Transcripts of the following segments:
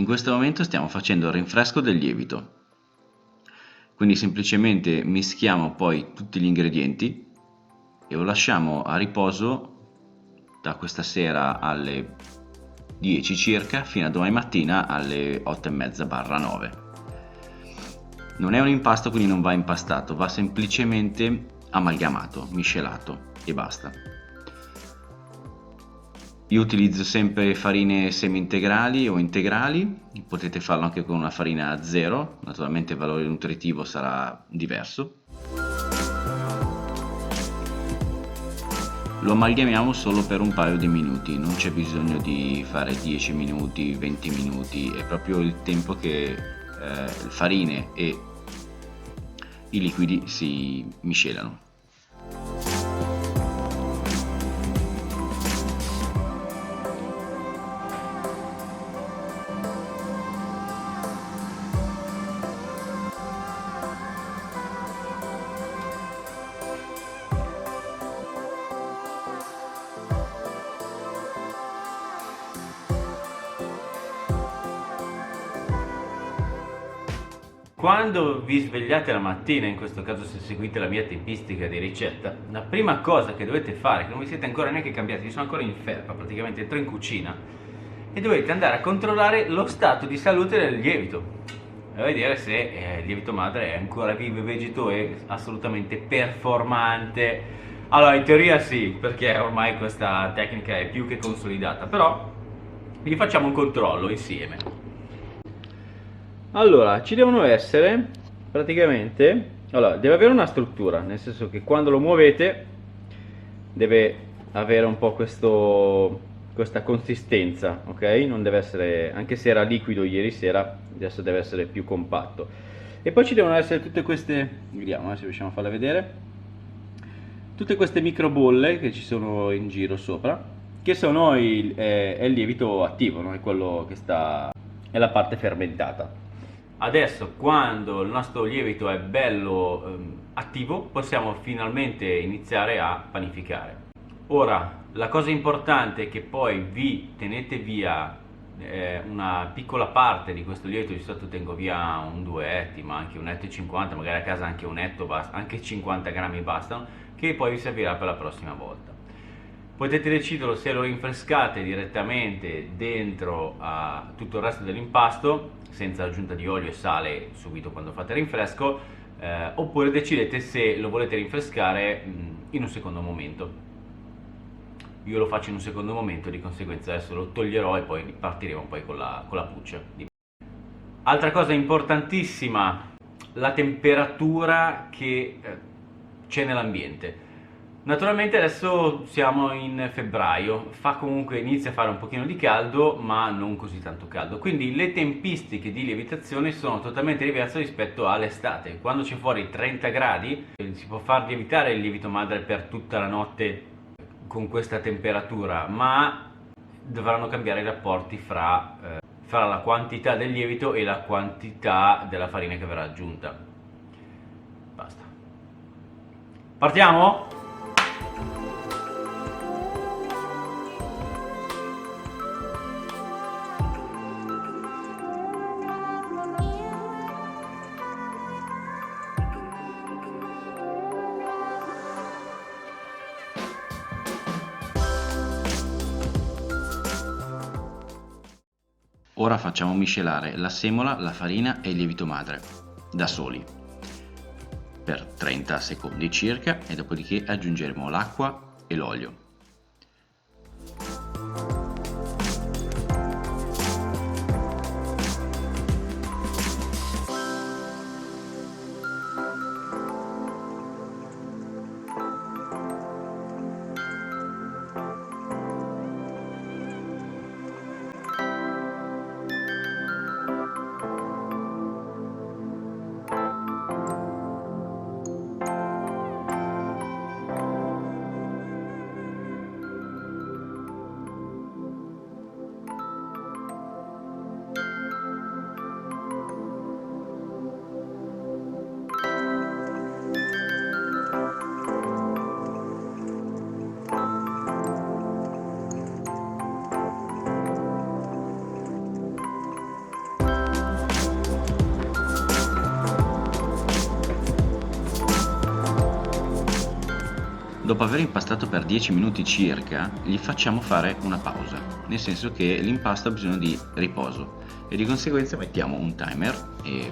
In questo momento stiamo facendo il rinfresco del lievito, quindi semplicemente mischiamo poi tutti gli ingredienti e lo lasciamo a riposo da questa sera alle 10 circa fino a domani mattina alle 8:30-9. Non è un impasto, quindi non va impastato, va semplicemente amalgamato, miscelato e basta. Io utilizzo sempre farine semi-integrali o integrali, potete farlo anche con una farina zero, naturalmente il valore nutritivo sarà diverso. Lo amalgamiamo solo per un paio di minuti, non c'è bisogno di fare 10 minuti, 20 minuti, è proprio il tempo che le farine e i liquidi si miscelano. Quando vi svegliate la mattina, in questo caso se seguite la mia tempistica di ricetta, la prima cosa che dovete fare, che non vi siete ancora neanche cambiati, sono ancora in felpa, praticamente entro in cucina, e dovete andare a controllare lo stato di salute del lievito e vedere se il lievito madre è ancora vivo e vegeto e assolutamente performante. Allora, in teoria sì, perché ormai questa tecnica è più che consolidata, però vi facciamo un controllo insieme. Allora, ci devono essere praticamente, allora, deve avere una struttura, nel senso che quando lo muovete deve avere un po' questa consistenza, ok? Non deve essere, anche se era liquido ieri sera, adesso deve essere più compatto. E poi ci devono essere tutte queste, vediamo se riusciamo a farle vedere, tutte queste micro bolle che ci sono in giro sopra, che sono è il lievito attivo, no? È quello che sta, è la parte fermentata. Adesso, quando il nostro lievito è bello attivo, possiamo finalmente iniziare a panificare. Ora, la cosa importante è che poi vi tenete via una piccola parte di questo lievito. Di solito tengo via un 2 etti, ma anche un etto e 50, magari a casa anche un etto basta, anche 50 grammi bastano, che poi vi servirà per la prossima volta. Potete decidere se lo rinfrescate direttamente dentro a tutto il resto dell'impasto, senza aggiunta di olio e sale subito quando fate il rinfresco, oppure decidete se lo volete rinfrescare in un secondo momento. Io lo faccio in un secondo momento, di conseguenza adesso lo toglierò e poi partiremo poi con la puccia. Altra cosa importantissima, la temperatura che c'è nell'ambiente. Naturalmente adesso siamo in febbraio, inizia a fare un pochino di caldo, ma non così tanto caldo. Quindi le tempistiche di lievitazione sono totalmente diverse rispetto all'estate. Quando c'è fuori 30 gradi, si può far lievitare il lievito madre per tutta la notte con questa temperatura, ma dovranno cambiare i rapporti fra la quantità del lievito e la quantità della farina che verrà aggiunta. Basta. Partiamo? Ora facciamo miscelare la semola, la farina e il lievito madre, da soli, per 30 secondi circa e dopodiché aggiungeremo l'acqua e l'olio. Dopo aver impastato per 10 minuti circa, gli facciamo fare una pausa, nel senso che l'impasto ha bisogno di riposo e di conseguenza mettiamo un timer e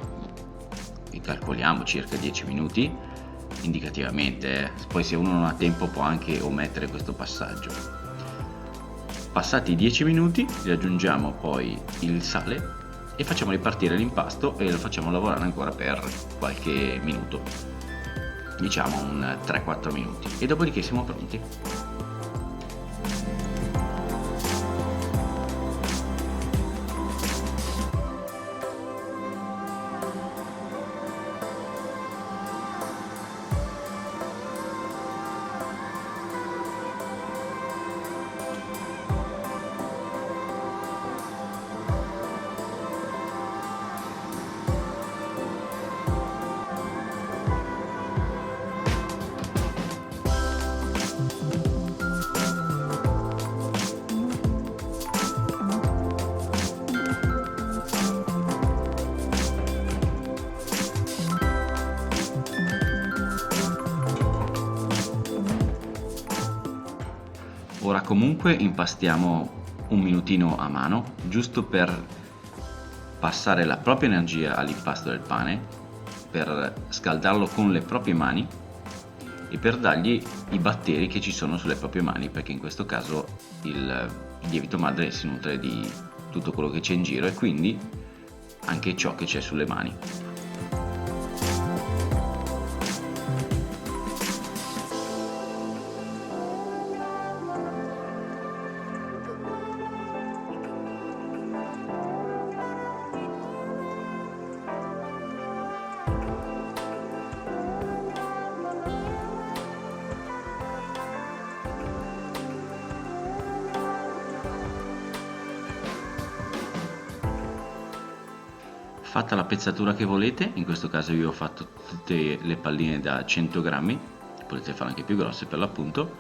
calcoliamo circa 10 minuti indicativamente. Poi se uno non ha tempo può anche omettere questo passaggio. Passati i 10 minuti gli aggiungiamo poi il sale e facciamo ripartire l'impasto e lo facciamo lavorare ancora per qualche minuto, diciamo un 3-4 minuti, e dopodiché siamo pronti. Ora comunque impastiamo un minutino a mano, giusto per passare la propria energia all'impasto del pane, per scaldarlo con le proprie mani e per dargli i batteri che ci sono sulle proprie mani, perché in questo caso il lievito madre si nutre di tutto quello che c'è in giro e quindi anche ciò che c'è sulle mani. Fatta la pezzatura che volete, in questo caso io ho fatto tutte le palline da 100 grammi, potete fare anche più grosse per l'appunto,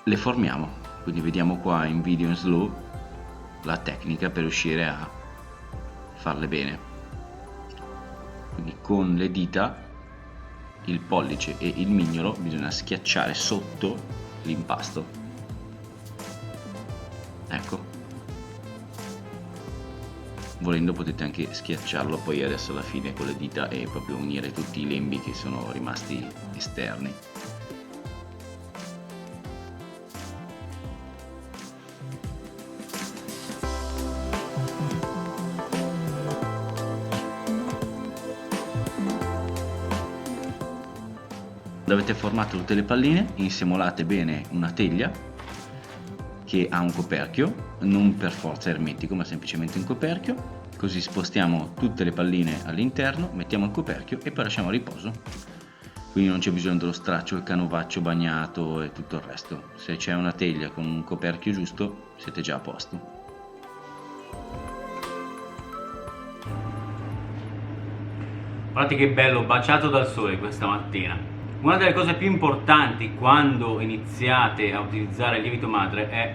le formiamo, quindi vediamo qua in video in slow la tecnica per riuscire a farle bene. Quindi con le dita, il pollice e il mignolo bisogna schiacciare sotto l'impasto, ecco. Volendo potete anche schiacciarlo poi adesso alla fine con le dita e proprio unire tutti i lembi che sono rimasti esterni. Quando avete formato tutte le palline, insemolate bene una teglia che ha un coperchio, non per forza ermetico ma semplicemente un coperchio, così spostiamo tutte le palline all'interno, mettiamo il coperchio e poi lasciamo a riposo, quindi non c'è bisogno dello straccio, il canovaccio bagnato e tutto il resto. Se c'è una teglia con un coperchio giusto siete già a posto. Guardate che bello, baciato dal sole questa mattina. Una delle cose più importanti quando iniziate a utilizzare il lievito madre è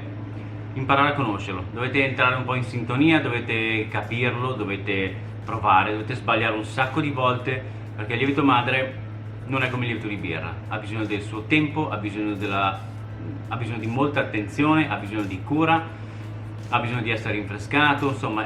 imparare a conoscerlo. Dovete entrare un po' in sintonia, dovete capirlo, dovete provare, dovete sbagliare un sacco di volte, perché il lievito madre non è come il lievito di birra, ha bisogno del suo tempo, ha bisogno di molta attenzione, ha bisogno di cura, ha bisogno di essere rinfrescato, insomma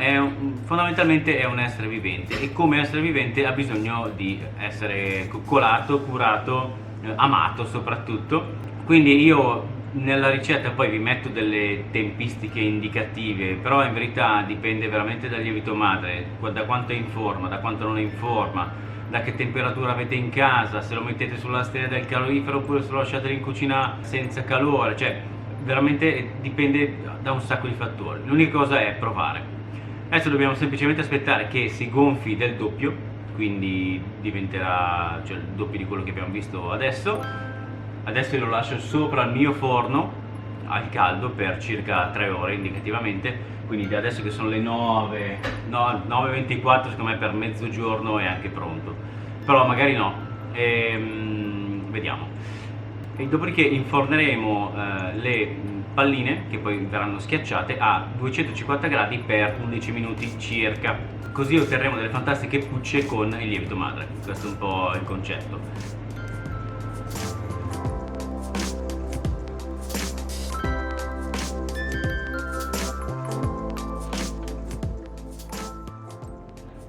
fondamentalmente è un essere vivente e come essere vivente ha bisogno di essere coccolato, curato, amato soprattutto. Quindi io nella ricetta poi vi metto delle tempistiche indicative, però in verità dipende veramente dal lievito madre, da quanto è in forma, da quanto non è in forma, da che temperatura avete in casa, se lo mettete sulla stella del calorifero oppure se lo lasciate in cucina senza calore, cioè veramente dipende da un sacco di fattori. L'unica cosa è provare. Adesso dobbiamo semplicemente aspettare che si gonfi del doppio, quindi diventerà il doppio di quello che abbiamo visto adesso. Adesso lo lascio sopra il mio forno al caldo per circa 3 ore indicativamente, quindi da adesso che sono le 9:24 secondo me per mezzogiorno è anche pronto, però magari no, vediamo. E dopodiché inforneremo le palline che poi verranno schiacciate a 250 gradi per 11 minuti circa, così otterremo delle fantastiche pucce con il lievito madre. Questo è un po' il concetto.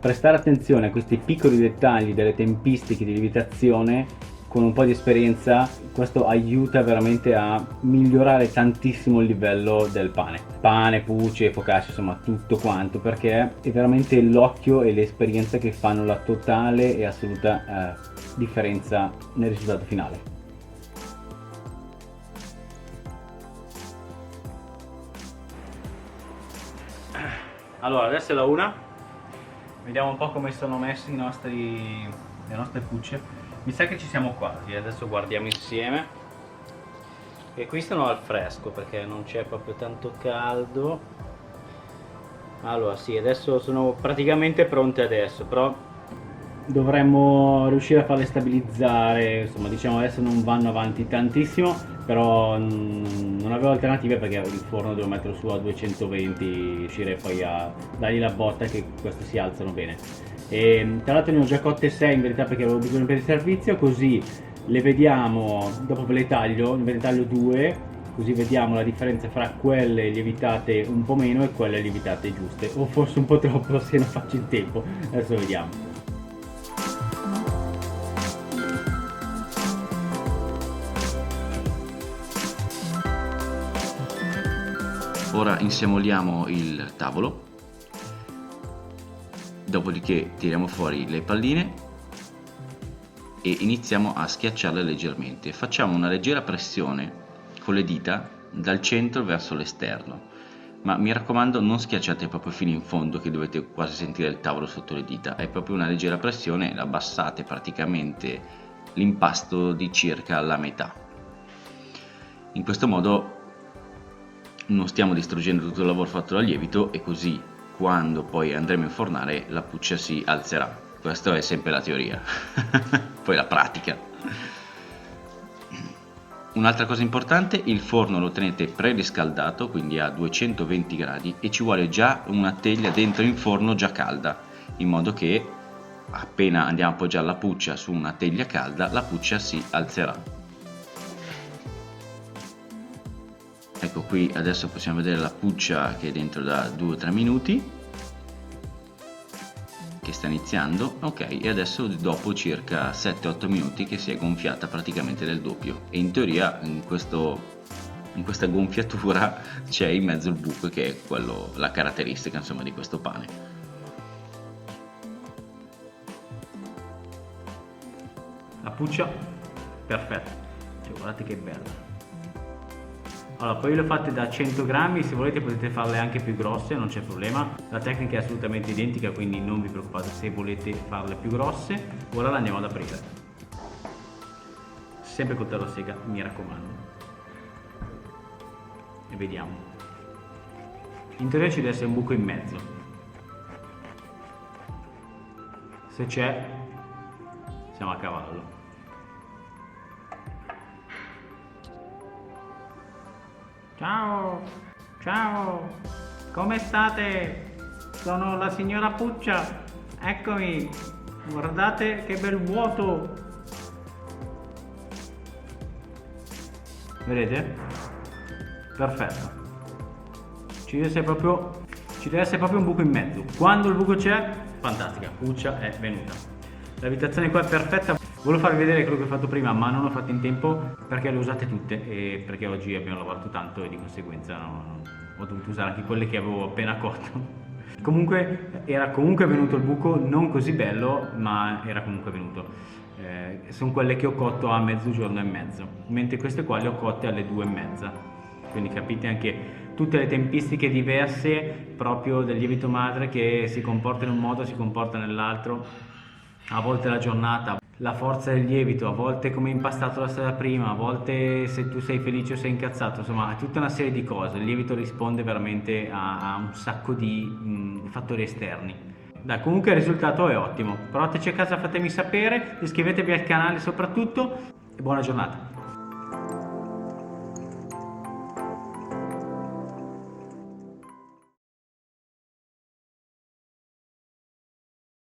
prestare attenzione a questi piccoli dettagli delle tempistiche di lievitazione, con un po' di esperienza questo aiuta veramente a migliorare tantissimo il livello del pane, pucce, focaccia, insomma tutto quanto, perché è veramente l'occhio e l'esperienza che fanno la totale e assoluta differenza nel risultato finale. Allora, adesso è la una, vediamo un po' come sono messi le nostre pucce. Mi sa che ci siamo quasi, adesso guardiamo insieme. E qui sono al fresco perché non c'è proprio tanto caldo. Allora sì, adesso sono praticamente pronte adesso, però dovremmo riuscire a farle stabilizzare, insomma diciamo adesso non vanno avanti tantissimo, però non avevo alternative perché il forno devo metterlo su a 220, riuscire poi a dargli la botta che queste si alzano bene. E tra l'altro ne ho già cotte 6 in verità perché avevo bisogno per il servizio, così le vediamo, dopo ve le taglio, ve ne taglio 2, così vediamo la differenza fra quelle lievitate un po' meno e quelle lievitate giuste, o forse un po' troppo se non faccio in tempo, adesso vediamo. Ora insiemoliamo il tavolo, dopodiché tiriamo fuori le palline e iniziamo a schiacciarle leggermente. Facciamo una leggera pressione con le dita dal centro verso l'esterno, ma mi raccomando non schiacciate proprio fino in fondo che dovete quasi sentire il tavolo sotto le dita, è proprio una leggera pressione, abbassate praticamente l'impasto di circa la metà. In questo modo non stiamo distruggendo tutto il lavoro fatto dal lievito e così quando poi andremo a infornare la puccia si alzerà. Questa è sempre la teoria, poi la pratica. Un'altra cosa importante, il forno lo tenete preriscaldato, quindi a 220 gradi e ci vuole già una teglia dentro in forno già calda, in modo che appena andiamo a appoggiare la puccia su una teglia calda, la puccia si alzerà. Ecco qui adesso possiamo vedere la puccia che è dentro da 2-3 minuti, che sta iniziando, ok, e adesso dopo circa 7-8 minuti che si è gonfiata praticamente del doppio, e in teoria in questa gonfiatura c'è in mezzo il buco che è quello, la caratteristica insomma di questo pane. La puccia perfetta, cioè, guardate che bella. Allora, poi le ho fatte da 100 grammi, se volete potete farle anche più grosse, non c'è problema. La tecnica è assolutamente identica, quindi non vi preoccupate se volete farle più grosse. Ora la andiamo ad aprire. Sempre coltello a sega, mi raccomando. E vediamo. In teoria ci deve essere un buco in mezzo. Se c'è, siamo a cavallo. Ciao, ciao, come state? Sono la signora Puccia, eccomi, guardate che bel vuoto. Vedete? Perfetto. Ci deve essere proprio un buco in mezzo. Quando il buco c'è, fantastica, Puccia è venuta. L'abitazione qua è perfetta. Volevo farvi vedere quello che ho fatto prima, ma non ho fatto in tempo perché le usate tutte e perché oggi abbiamo lavorato tanto e di conseguenza ho dovuto usare anche quelle che avevo appena cotto. Comunque era comunque venuto il buco, non così bello, ma era comunque venuto. Sono quelle che ho cotto a mezzogiorno e mezzo, mentre queste qua le ho cotte alle 2:30. Quindi capite anche tutte le tempistiche diverse proprio del lievito madre, che si comporta in un modo, si comporta nell'altro, a volte la giornata, la forza del lievito, a volte come è impastato la sera prima, a volte se tu sei felice o sei incazzato, insomma tutta una serie di cose. Il lievito risponde veramente a un sacco di fattori esterni. Dai, comunque il risultato è ottimo. Provateci a casa, fatemi sapere, iscrivetevi al canale soprattutto e buona giornata.